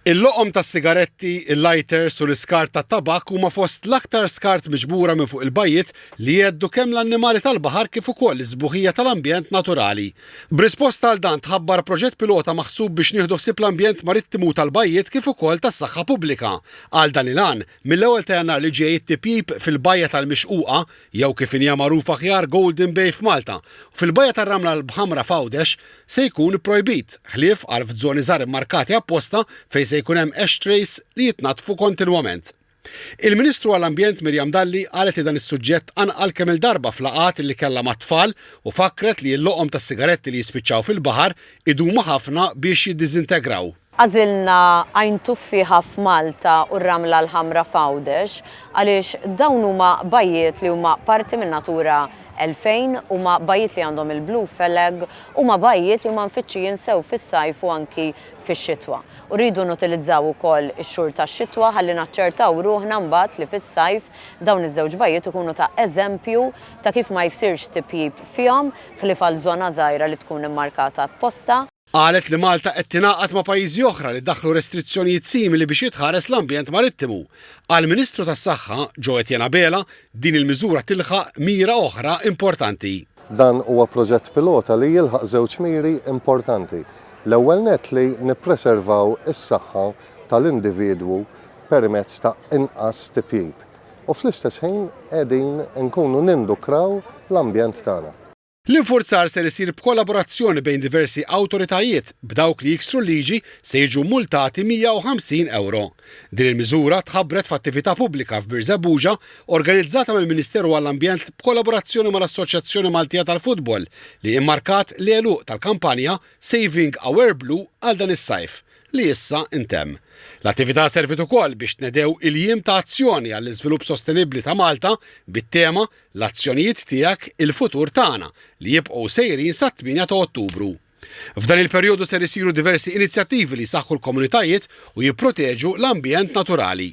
Il-loqom tas-sigaretti, il-lighters u l-iskart tat-tabak huma fost l-aktar skart miġbura minn fuq il-bajjiet li jeddu kemm l-annimali tal-baħar kif ukoll l-isbuħija tal-ambjent naturali. B'risposta għal dan tħabbar proġett pilota maħsub biex nieħdu ħsieb l-ambjent marittimu tal-bajjiet kif ukoll tas-saħħa pubblika. Għal dan il-għan, mill-ewwel ta' Jannar li ġej it-tipjib fil-bajja tal-Mixquqa jew kif inhi magħrufa aħjar Golden Bay f'Malta, u fil-bajja tar-Ramla l-Bħamra f'Għawdex se jkun projbit ħlief għal f'żoni żgħar immarkati apposta fejn se jkun hemm ashtrays li jitnatfu kontinwament. Il-Ministru għall-Ambjent Mirjam Dalli qalet li dan is-suġġett anqal kemm il-darba f'laqgħat li kellha mat-tfal u fakret li l-loqom tas-sigaretti li jispiċċaw fil-baħar iduma ħafna biex jiddiżintegraw. Għażilna għajn tuffiħa f'Malta u r-Ramla l-Ħamra f'Għawdex għaliex dawn huma bajjiet li huma parti minn Natura 2000 huma bajjiet li għandhom il-Blue Flag huma bajjiet li huma mfittxijin sew fis-sajf u anki fix-xitwa. U rridu nutilizzaw ukoll ix-xhur tax-xitwa ħalli naċċertaw ruħna mbagħad li fis-sajf dawn iż-żewġ bajjiet ikunu ta' eżempju ta' kif ma jsirx tipjib fihom ħlief għal żona żgħira li tkun immarkata apposta. Qalet li Malta qed tingħaqad ma' pajjiżi oħra li daħħlu restrizzjonijiet simili biex jitħares l-ambjent marittimu. Għall-Ministru tas-Saħħa Joe Etienne Bela din il-miżura tilħaq mira oħra importanti. Dan huwa proġett pilota li jilħaq żewġ miri importanti. L-ewwel nett li nippreservaw is-saħħa tal-individwu permezz ta' inqas tipjib. U fl-istess ħin qegħdin nkunu nindukraw l-ambjent tagħna. L-infurzar ser isir b'kollaborazzjoni bejn diversi awtoritajiet b'dawk li jiksru l-liġi se jiġu multati 150 euro. Din il-miżura tħabbret f'attività pubblika f'Birżebbuġa organizzata mill-Ministeru għall-Ambjent b'kollaborazzjoni mal-Assoċjazzjoni Maltija tal-Futbol li immarkat l-għeluq tal-kampanja Saving Our Blue għal dan is-sajf li issa intemm. L-attività servit ukoll biex tnedew il-jiem ta' azzjoni għall-iżvilupp sostenibbli ta' Malta bit-tema l-azzjonijiet tiegħek il-futur tagħna li jibqgħu sejrin sa 8 ta' Ottubru. F'dan il-perjodu ser isiru diversi inizjattivi li jsaħħu l-komunitajiet u jipproteġu l-ambjent naturali.